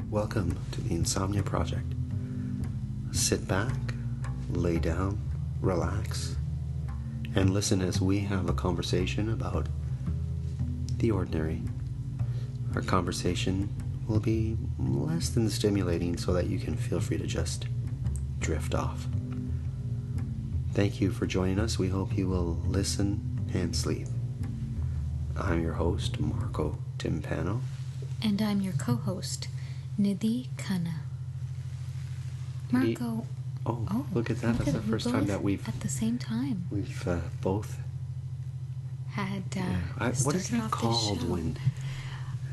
Welcome to the Insomnia Project. Sit back, lay down, relax, and listen as we have a conversation about the ordinary. Our conversation will be less than stimulating so that you can feel free to just drift off. Thank you for joining us. We hope you will listen and sleep. I'm your host, Marco Timpano. And I'm your co-host, Nidhi Khanna. Marco. Oh, look at that. That's the first time that we've... At the same time. We've both... Had... what is that called when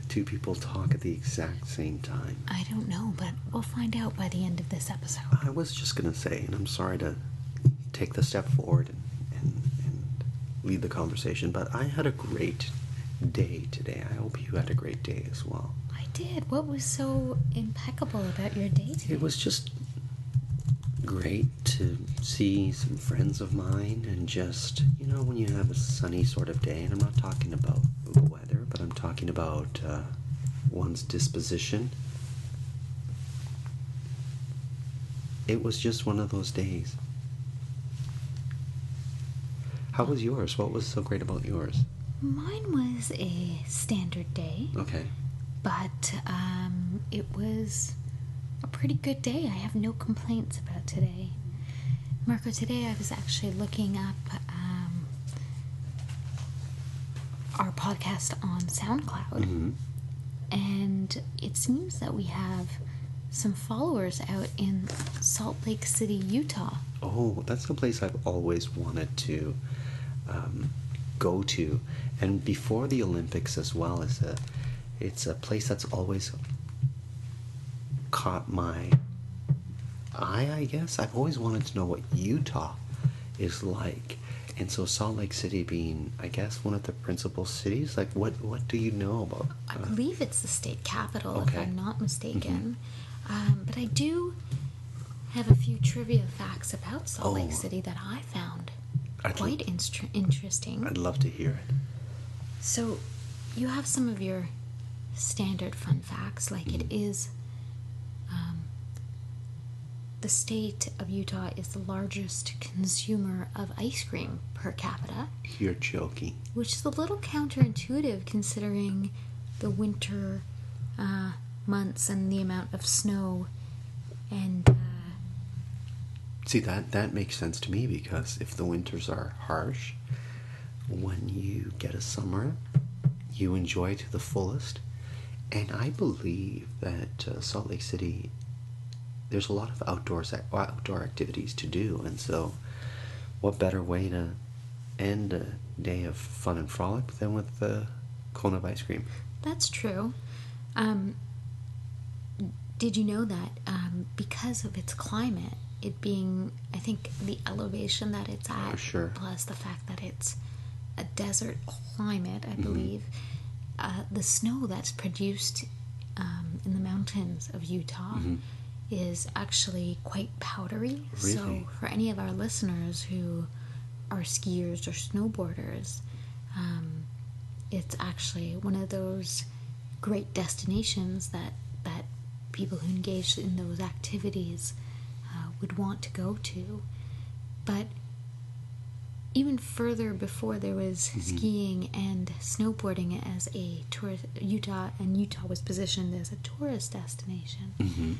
two people talk at the exact same time? I don't know, but we'll find out by the end of this episode. I was just going to say, and I'm sorry to take the step forward and lead the conversation, but I had a great day today. I hope you had a great day as well. I did. What was so impeccable about your day today? It was just great to see some friends of mine and just, when you have a sunny sort of day, and I'm not talking about the weather, but I'm talking about one's disposition. It was just one of those days. How was yours? What was so great about yours? Mine was a standard day. Okay. But it was a pretty good day. I have no complaints about today. Marco, today I was actually looking up our podcast on SoundCloud. Mm-hmm. And it seems that we have some followers out in Salt Lake City, Utah. Oh, that's the place I've always wanted to go to. And before the Olympics as well, it's a place that's always caught my eye, I guess. I've always wanted to know what Utah is like. And so Salt Lake City being, I guess, one of the principal cities, like what do you know about? I believe it's the state capital, okay. if I'm not mistaken. Mm-hmm. But I do have a few trivia facts about Salt Lake City that I found quite interesting. I'd love to hear it. So you have some of your standard fun facts, like it is the state of Utah is the largest consumer of ice cream per capita. You're joking. Which is a little counterintuitive considering the winter months and the amount of snow and see, that makes sense to me, because if the winters are harsh, when you get a summer, you enjoy to the fullest. And I believe that Salt Lake City, there's a lot of outdoor activities to do, and so what better way to end a day of fun and frolic than with a cone of ice cream? That's true. Did you know that because of its climate, it being, I think, the elevation that it's at, for sure, plus the fact that it's a desert climate, I believe, the snow that's produced in the mountains of Utah is actually quite powdery. Really? So for any of our listeners who are skiers or snowboarders, it's actually one of those great destinations that people who engage in those activities would want to go to. But even further before there was skiing and snowboarding as a tourist, Utah was positioned as a tourist destination.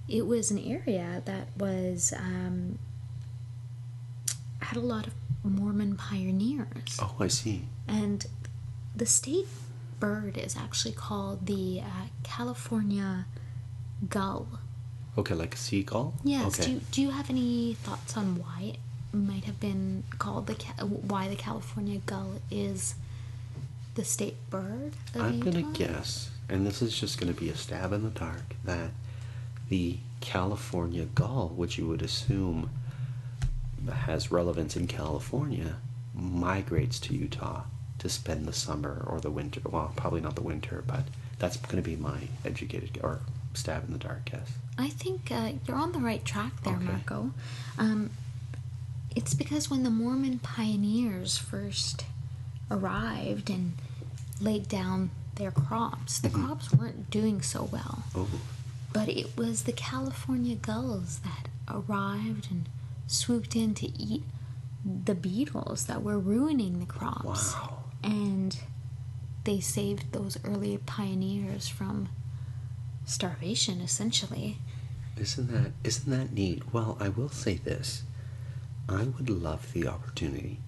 It was an area that was had a lot of Mormon pioneers. Oh, I see. And the state bird is actually called the California gull. Okay, like a seagull? Yes. Okay. Do you have any thoughts on why it might have been called why the California gull is the state bird of I'm Utah? going to guess, and this is just going to be a stab in the dark, that the California gull, which you would assume has relevance in California, migrates to Utah to spend the summer or the winter. Well, probably not the winter, but that's going to be my educated or stab in the dark guess. I think you're on the right track there, Okay. Marco. It's because when the Mormon pioneers first arrived and laid down their crops, the crops weren't doing so well. Oh. But it was the California gulls that arrived and swooped in to eat the beetles that were ruining the crops. Wow. And they saved those early pioneers from starvation, essentially. Isn't that neat? Well, I will say this. I would love the opportunity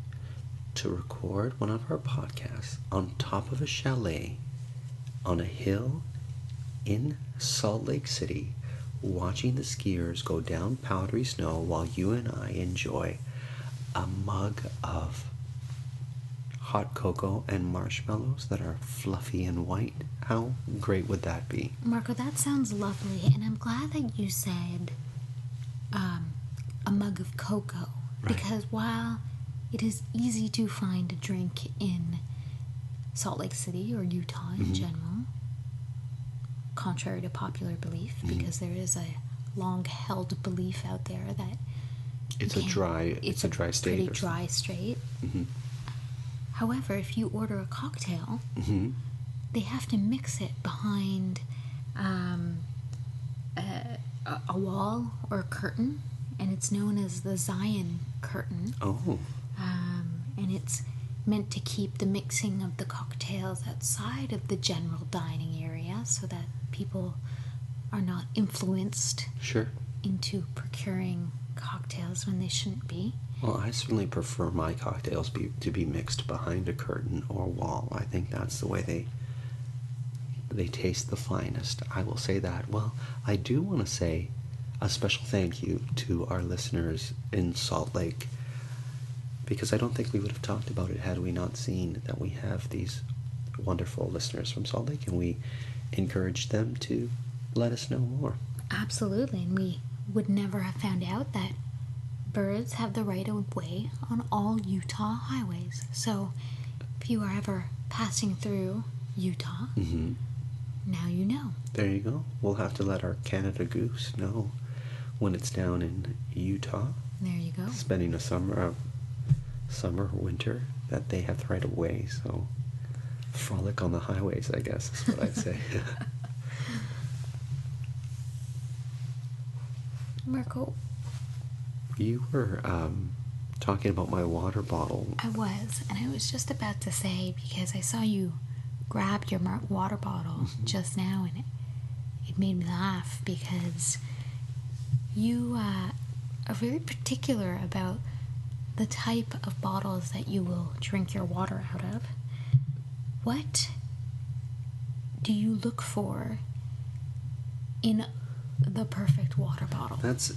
to record one of our podcasts on top of a chalet on a hill in Salt Lake City, watching the skiers go down powdery snow while you and I enjoy a mug of hot cocoa and marshmallows that are fluffy and white. How great would that be? Marco, that sounds lovely, and I'm glad that you said a mug of cocoa. Right. Because while it is easy to find a drink in Salt Lake City or Utah in general, contrary to popular belief, because there is a long-held belief out there that It's a dry state. Pretty dry state. Mm-hmm. However, if you order a cocktail, Mm-hmm. they have to mix it behind a wall or a curtain, and it's known as the Zion curtain. Oh. And it's meant to keep the mixing of the cocktails outside of the general dining area so that people are not influenced Sure. into procuring cocktails when they shouldn't be. Well, I certainly prefer my cocktails to be mixed behind a curtain or wall. I think that's the way they taste the finest. I will say that. Well, I do want to say a special thank you to our listeners in Salt Lake, because I don't think we would have talked about it had we not seen that we have these wonderful listeners from Salt Lake, and we encouraged them to let us know more. Absolutely, and we would never have found out that birds have the right of way on all Utah highways. So if you are ever passing through Utah, Mm-hmm. now you know. There you go. We'll have to let our Canada Goose know when it's down in Utah, There you go. spending a summer, winter, that they have the right of way. So frolic on the highways, I guess is what I'd say. Marco, You were talking about my water bottle. I was, and I was just about to say, because I saw you grab your water bottle just now, and it made me laugh, because you are very particular about the type of bottles that you will drink your water out of. What do you look for in the perfect water bottle? That's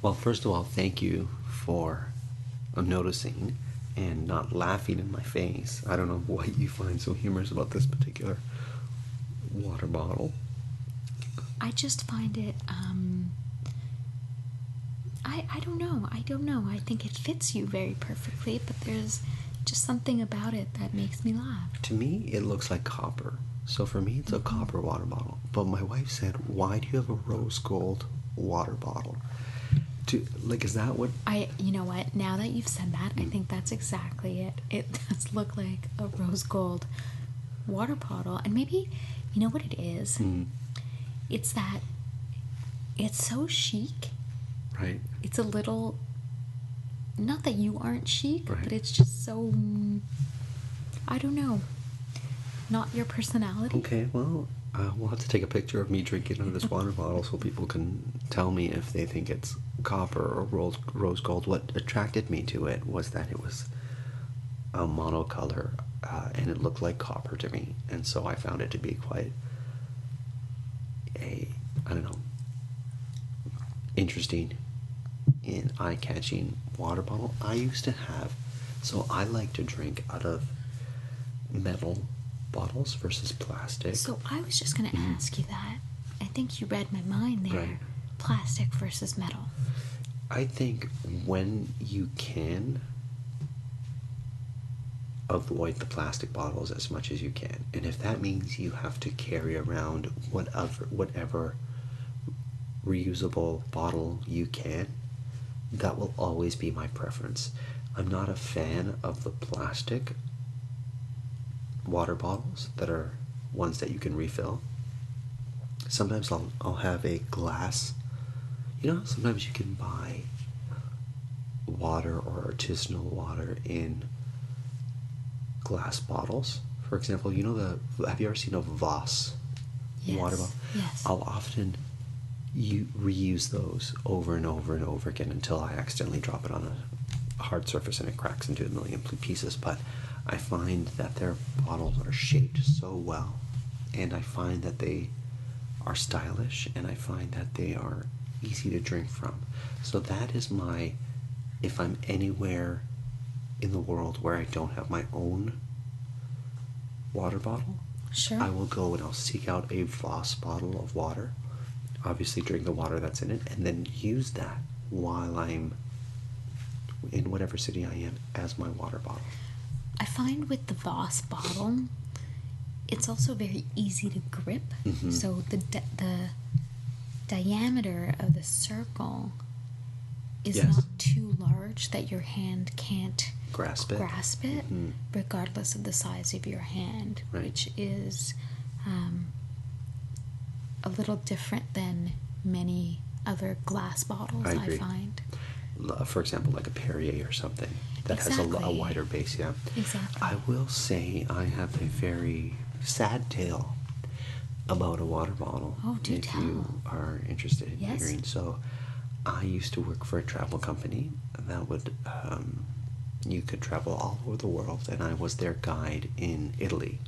well, first of all, thank you for noticing and not laughing in my face. I don't know what you find so humorous about this particular water bottle. I just find it, I don't know. I think it fits you very perfectly, but there's just something about it that makes me laugh. To me, it looks like copper. So for me, it's a copper water bottle. But my wife said, "Why do you have a rose gold water bottle?" Is that what? You know what? Now that you've said that, I think that's exactly it. It does look like a rose gold water bottle, and maybe, you know what it is? It's that it's so chic. Right. It's a little, not that you aren't chic, Right. but it's just so, I don't know, not your personality. Okay, well, we'll have to take a picture of me drinking out of this water bottle so people can tell me if they think it's copper or rose gold. What attracted me to it was that it was a monocolor, and it looked like copper to me, and so I found it to be quite interesting and eye-catching water bottle. I used to have, so I like to drink out of metal bottles versus plastic. So I was just going to ask you that. I think you read my mind there. Right. Plastic versus metal. I think when you can avoid the plastic bottles as much as you can, and if that means you have to carry around whatever reusable bottle you can, that will always be my preference. I'm not a fan of the plastic water bottles that are ones that you can refill. sometimes I'll have a glass. You know, sometimes you can buy water or artisanal water in glass bottles. For example, have you ever seen a Voss water bottle? Yes. I'll often reuse those over and over and over again until I accidentally drop it on a hard surface and it cracks into a million pieces. But I find that their bottles are shaped so well, and I find that they are stylish, and I find that they are easy to drink from. So that is if I'm anywhere in the world where I don't have my own water bottle, Sure. I will go and I'll seek out a Voss bottle of water, obviously drink the water that's in it, and then use that while I'm in whatever city I am as my water bottle. I find with the Voss bottle, it's also very easy to grip. Mm-hmm. So the diameter of the circle is Yes. not too large that your hand can't Grasp it. Mm-hmm. regardless of the size of your hand, Right. which is a little different than many other glass bottles, I agree. find. For example, like a Perrier or something that has a Exactly. wider base, yeah. Exactly. I will say I have a very sad tale about a water bottle. Oh, do if tell. you are interested in Yes. hearing. So I used to work for a travel company that would, you could travel all over the world, and I was their guide in Italy.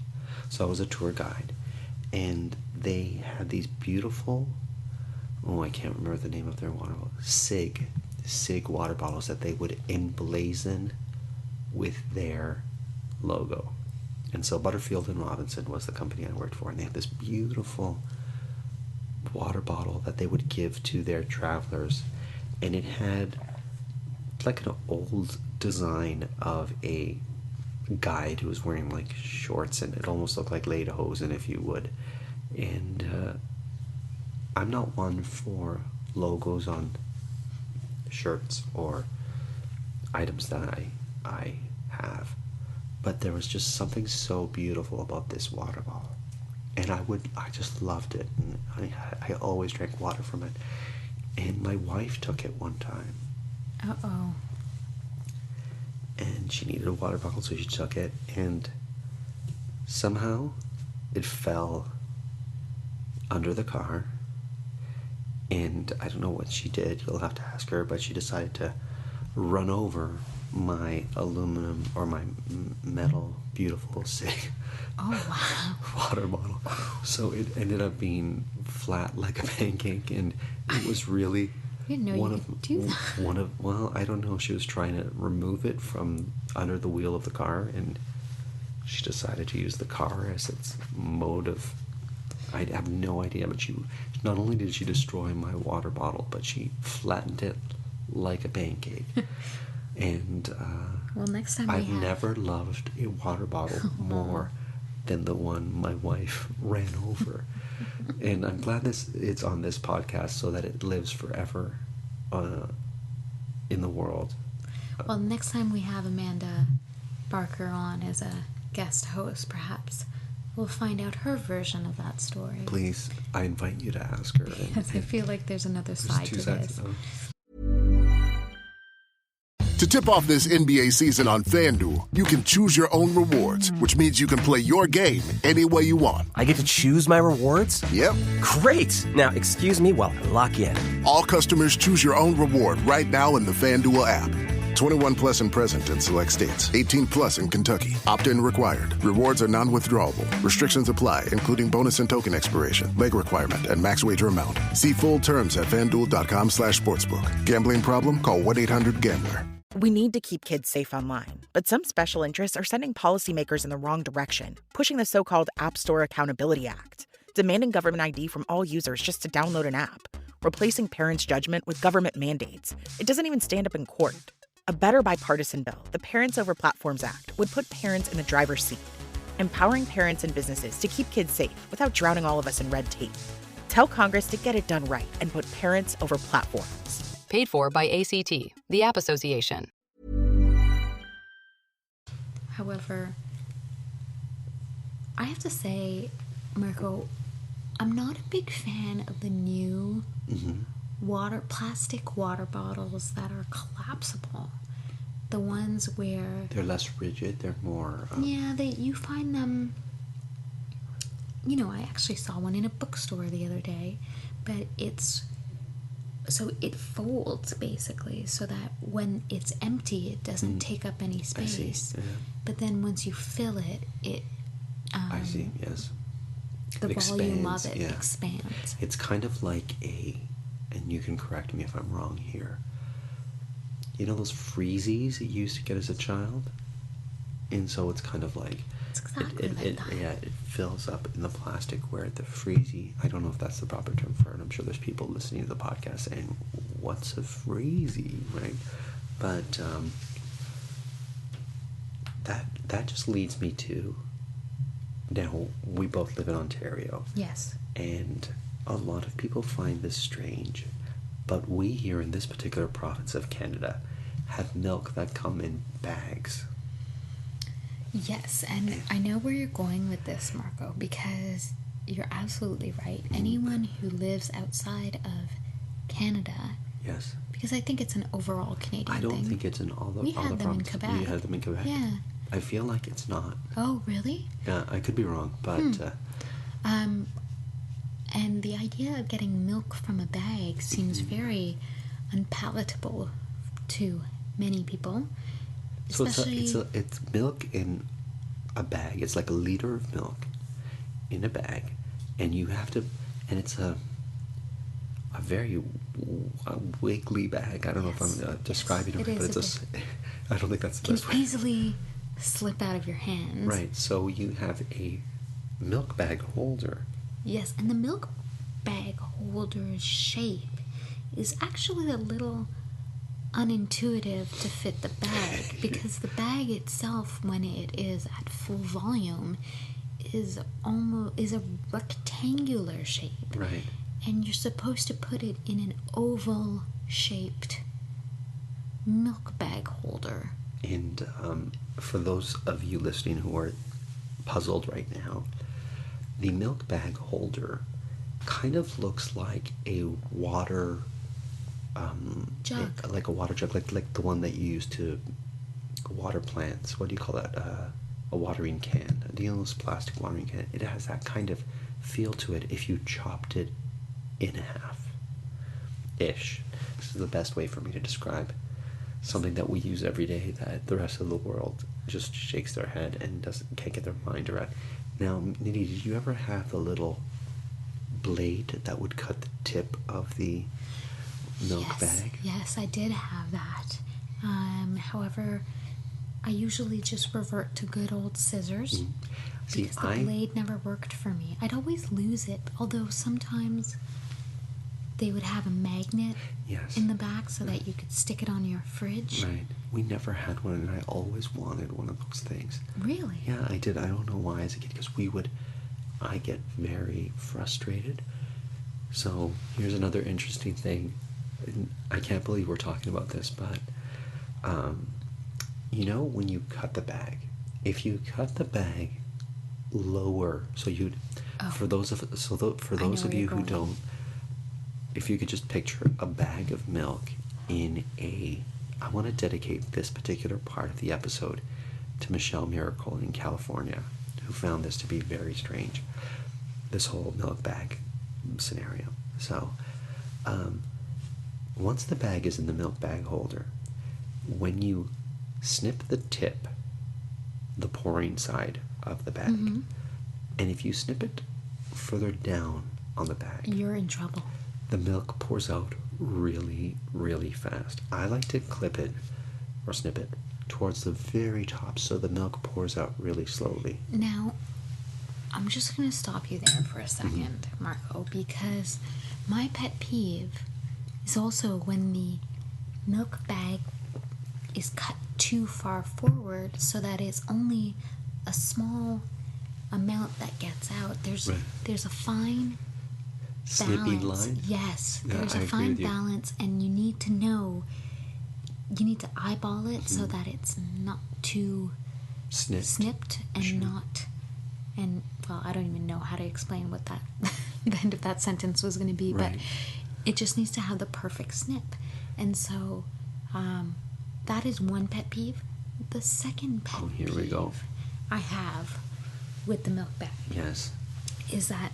So I was a tour guide, and they had these beautiful, I can't remember the name of their water bottle, Sig water bottles that they would emblazon with their logo. And so Butterfield and Robinson was the company I worked for, and they had this beautiful water bottle that they would give to their travelers, and it had like an old design of a guide who was wearing like shorts, and it almost looked like lederhosen, if you would. And I'm not one for logos on shirts or items that I have, but there was just something so beautiful about this water bottle, and I just loved it, and I always drank water from it. And my wife took it one time, Uh-oh. and she needed a water bottle, so she took it, and somehow it fell under the car. And I don't know what she did, you'll have to ask her, but she decided to run over my aluminum or my metal beautiful Sig water bottle. So it ended up being flat like a pancake, and it was really I didn't know you could do that. Well, I don't know, she was trying to remove it from under the wheel of the car, and she decided to use the car as its mode of, I have no idea, but not only did she destroy my water bottle, but she flattened it like a pancake. And Well, next time I've never loved a water bottle more than the one my wife ran over. And I'm glad it's on this podcast so that it lives forever in the world. Well, next time we have Amanda Barker on as a guest host, perhaps we'll find out her version of that story. Please, I invite you to ask her. Because I feel like there's another side to this. To tip off this NBA season on FanDuel, you can choose your own rewards, which means you can play your game any way you want. I get to choose my rewards? Yep. Great! Now, excuse me while I lock in. All customers choose your own reward right now in the FanDuel app. 21 plus and present in select states. 18 plus in Kentucky. Opt-in required. Rewards are non-withdrawable. Restrictions apply, including bonus and token expiration, leg requirement, and max wager amount. See full terms at FanDuel.com/sportsbook. Gambling problem? Call 1-800-GAMBLER. We need to keep kids safe online, but some special interests are sending policymakers in the wrong direction, pushing the so-called App Store Accountability Act, demanding government ID from all users just to download an app, replacing parents' judgment with government mandates. It doesn't even stand up in court. A better bipartisan bill, the Parents Over Platforms Act, would put parents in the driver's seat, empowering parents and businesses to keep kids safe without drowning all of us in red tape. Tell Congress to get it done right and put parents over platforms. Paid for by ACT, the App Association. However, I have to say, Marco, I'm not a big fan of the new plastic water bottles that are collapsible. The ones where they're less rigid. They're more. You find them. You know, I actually saw one in a bookstore the other day, but it folds basically so that when it's empty, it doesn't take up any space. I see. Yeah. But then once you fill it, I see. Yes. The volume of it yeah. expands. It's kind of like and you can correct me if I'm wrong here. You know those freezies you used to get as a child? And so it's kind of like... It's exactly like that. Yeah, it fills up in the plastic where the freezy... I don't know if that's the proper term for it. I'm sure there's people listening to the podcast saying, what's a freezy, right? But that just leads me to... Now, we both live in Ontario. Yes. And a lot of people find this strange. But we here in this particular province of Canada have milk that come in bags. Yes, and I know where you're going with this, Marco, because you're absolutely right. Anyone who lives outside of Canada... Yes. Because I think it's an overall Canadian thing. I don't think it's in all the provinces. We had them in Quebec. You had them in Quebec? Yeah. I feel like it's not. Oh, really? Yeah, I could be wrong, but... And the idea of getting milk from a bag seems very unpalatable to many people. So Especially... it's milk in a bag. It's like a liter of milk in a bag, and you have to... And it's a very wiggly bag. I don't know if I'm describing it right, but it's I don't think that's the best way. Can easily slip out of your hands. Right, so you have a milk bag holder. Yes, and the milk bag holder's shape is actually a little unintuitive to fit the bag because the bag itself, when it is at full volume, is a rectangular shape. Right. And you're supposed to put it in an oval shaped milk bag holder. And for those of you listening who are puzzled right now, the milk bag holder kind of looks like a water jug. Like a water jug, like the one that you use to water plants. What do you call that? A watering can. The endless plastic watering can. It has that kind of feel to it if you chopped it in half. Ish. This is the best way for me to describe something that we use every day that the rest of the world just shakes their head and can't get their mind around. Now, Nidhi, did you ever have the little blade that would cut the tip of the milk bag? Yes, I did have that. However, I usually just revert to good old scissors because the blade never worked for me. I'd always lose it, although sometimes they would have a magnet in the back so that you could stick it on your fridge. Right. We never had one, and I always wanted one of those things. Really? Yeah, I did. I don't know why as a kid, because I get very frustrated. So here's another interesting thing. I can't believe we're talking about this, but you know when you cut the bag, if you cut the bag lower, so you'd for those of you who don't, if you could just picture a bag of milk in I want to dedicate this particular part of the episode to Michelle Miracle in California, who found this to be very strange, this whole milk bag scenario. So, once the bag is in the milk bag holder, when you snip the tip, the pouring side of the bag, and if you snip it further down on the bag, you're in trouble. The milk pours out really, really fast. I like to clip it or snip it towards the very top so the milk pours out really slowly. Now, I'm just going to stop you there for a second, Marco, because my pet peeve is also when the milk bag is cut too far forward so that it's only a small amount that gets out. There's a fine snippy balance. line? Yes, Yeah, there's I a agree fine with you. balance, and you need to know, you need to eyeball it so that it's not too snipped and not, and well, I don't even know how to explain what that the end of that sentence was going to be, Right. but it just needs to have the perfect snip. And so that is one pet peeve. The second pet Here we go. peeve I have with the milk bag Yes. is that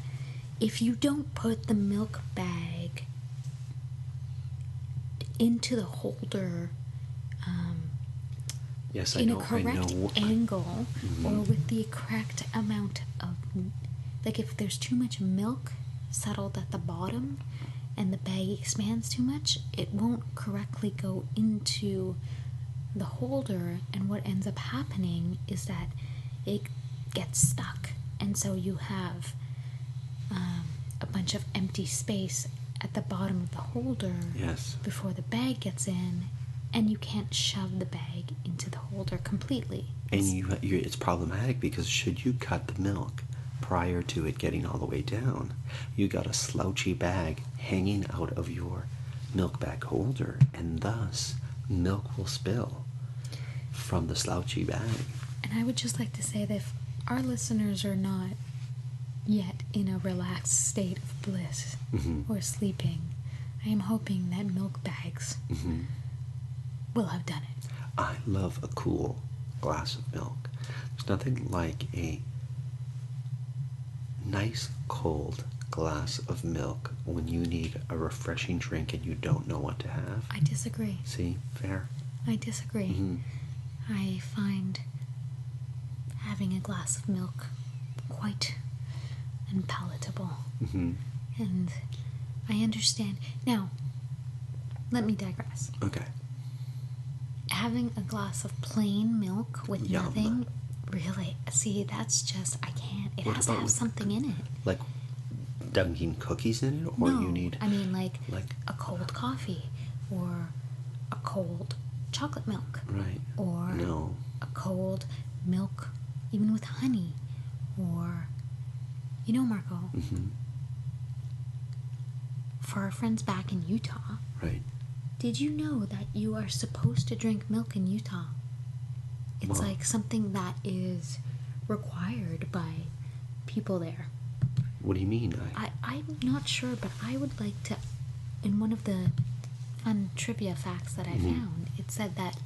if you don't put the milk bag into the holder Yes, I in know. a correct I know. angle or with the correct amount of, like, if there's too much milk settled at the bottom and the bag expands too much, it won't correctly go into the holder, and what ends up happening is that it gets stuck, and so you have a bunch of empty space at the bottom of the holder Yes. before the bag gets in, and you can't shove the bag into the holder completely. And it's problematic because should you cut the milk prior to it getting all the way down, you got a slouchy bag hanging out of your milk bag holder, and thus milk will spill from the slouchy bag. And I would just like to say that if our listeners are not yet in a relaxed state of bliss or sleeping, I am hoping that milk bags will have done it. I love a cool glass of milk. There's nothing like a nice cold glass of milk when you need a refreshing drink and you don't know what to have. I disagree. See? Fair? I disagree. I find having a glass of milk quite unpalatable. And I understand. Now, let me digress. Okay. Having a glass of plain milk with Yum. nothing, really, see, that's just, I can't. It What has to about have with- something in it. Like dunking cookies in it, or No, you need I mean, like like- a cold coffee or a cold chocolate milk. right? Or No. a cold milk, even with honey. Or, you know, Marco, for our friends back in Utah, Right. did you know that you are supposed to drink milk in Utah? It's Wow. like something that is required by people there. What do you mean? I'm not sure, but I would like to, in one of the fun trivia facts that I found, it said that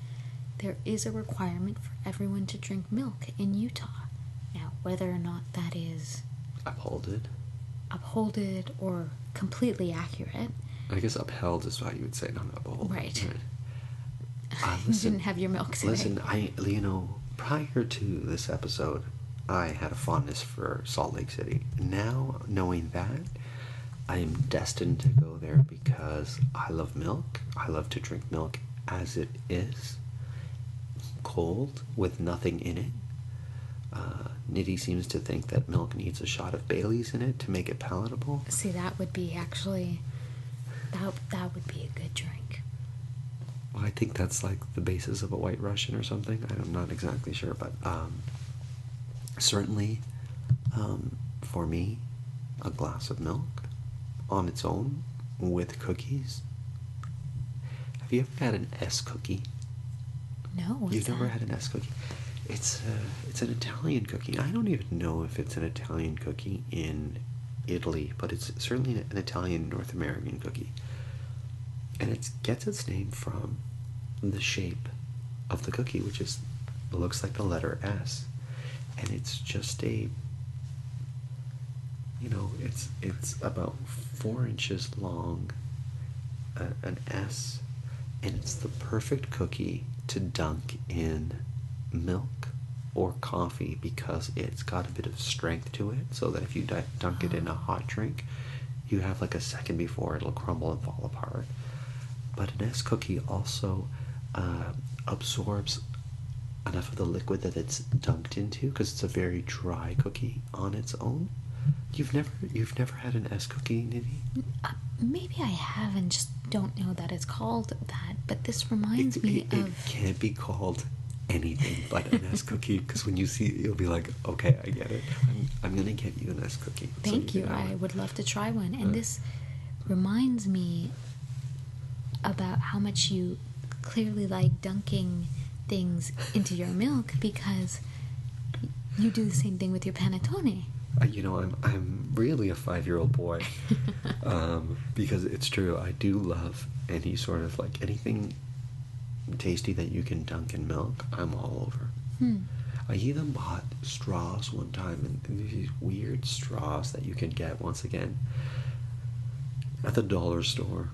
there is a requirement for everyone to drink milk in Utah. Now, whether or not that is Upholded. upholded or completely accurate, I guess upheld is how you would say, not uphold. Right. you Listen, didn't have your milk today. listen. Prior to this episode, I had a fondness for Salt Lake City. Now, knowing that, I am destined to go there because I love milk. I love to drink milk as it is, cold, with nothing in it. Nidhi seems to think that milk needs a shot of Bailey's in it to make it palatable. See, that would be actually, that would be a good drink. Well, I think that's like the basis of a White Russian or something. I'm not exactly sure, but certainly for me, a glass of milk on its own with cookies. Have you ever had an S cookie? No, what's You've never that? had an S cookie? It's an Italian cookie. I don't even know if it's an Italian cookie in Italy, but it's certainly an Italian North American cookie. And it gets its name from the shape of the cookie, which looks like the letter S. And it's just it's about 4 inches long, an S, and it's the perfect cookie to dunk in milk or coffee because it's got a bit of strength to it, so that if you dunk it in a hot drink, you have like a second before it'll crumble and fall apart. But an S cookie also absorbs enough of the liquid that it's dunked into, because it's a very dry cookie on its own. You've never had an S cookie, Nidhi? Maybe I have and just don't know that it's called that, but this reminds me It of... can't be called anything but an S cookie, because when you see it, you'll be like, okay, I get it. I'm gonna get you an S cookie. so Thank you. can have I it. would love to try one. And this reminds me about how much you clearly like dunking things into your milk, because you do the same thing with your panettone. I'm really a 5-year-old boy, because it's true. I do love any sort of like anything tasty that you can dunk in milk. I'm all over. I even bought straws one time, and these weird straws that you can get once again at the dollar store.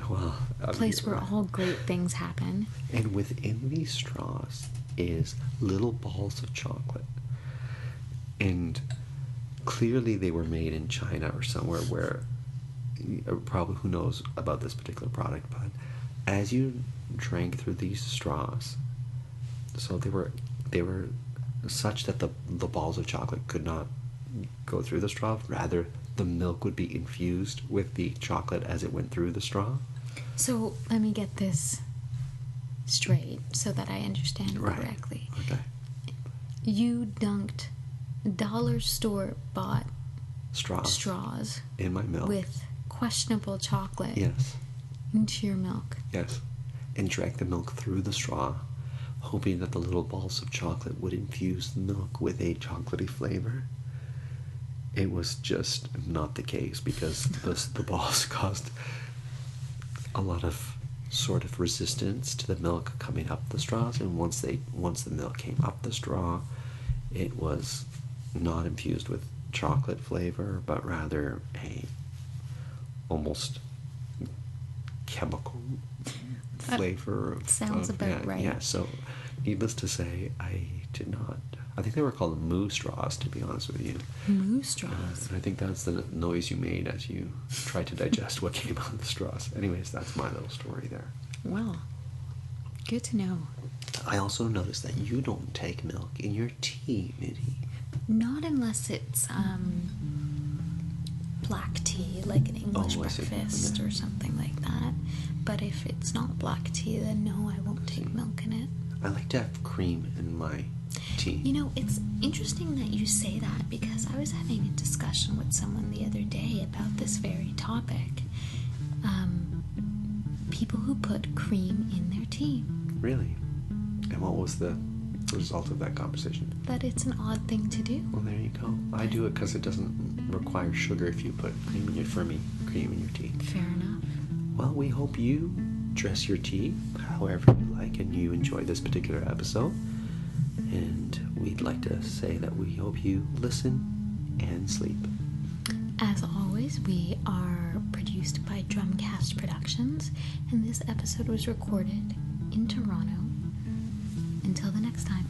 Well, A place where all great things happen. And within these straws is little balls of chocolate. And clearly they were made in China or somewhere where, probably who knows about this particular product, but as you drank through these straws, so they were such that the balls of chocolate could not go through the straw. Rather, the milk would be infused with the chocolate as it went through the straw. So let me get this straight so that I understand correctly. Okay. You dunked dollar store bought straws in my milk with questionable chocolate. Yes. Into your milk. Yes. And drank the milk through the straw, hoping that the little balls of chocolate would infuse the milk with a chocolatey flavor. It was just not the case, because the balls caused a lot of sort of resistance to the milk coming up the straws, and once the milk came up the straw, it was not infused with chocolate flavor, but rather a almost chemical flavor. Sounds about right. Yeah, so needless to say, I did not. I think they were called moo straws, to be honest with you. Moo straws. And I think that's the noise you made as you tried to digest what came out of the straws. Anyways, that's my little story there. Well, good to know. I also noticed that you don't take milk in your tea, Nidhi. Not unless it's black tea, like an English breakfast or something like that. But if it's not black tea, then no, I won't take milk in it. I like to have cream in my tea. You know, it's interesting that you say that, because I was having a discussion with someone the other day about this very topic. People who put cream in their tea. Really? And what was the result of that conversation? That it's an odd thing to do. Well, there you go. I do it because it doesn't require sugar if you put cream in your tea. Fair enough. Well, we hope you dress your tea however you like and you enjoy this particular episode. And we'd like to say that we hope you listen and sleep. As always, we are produced by Drumcast Productions, and this episode was recorded in Toronto. Until the next time.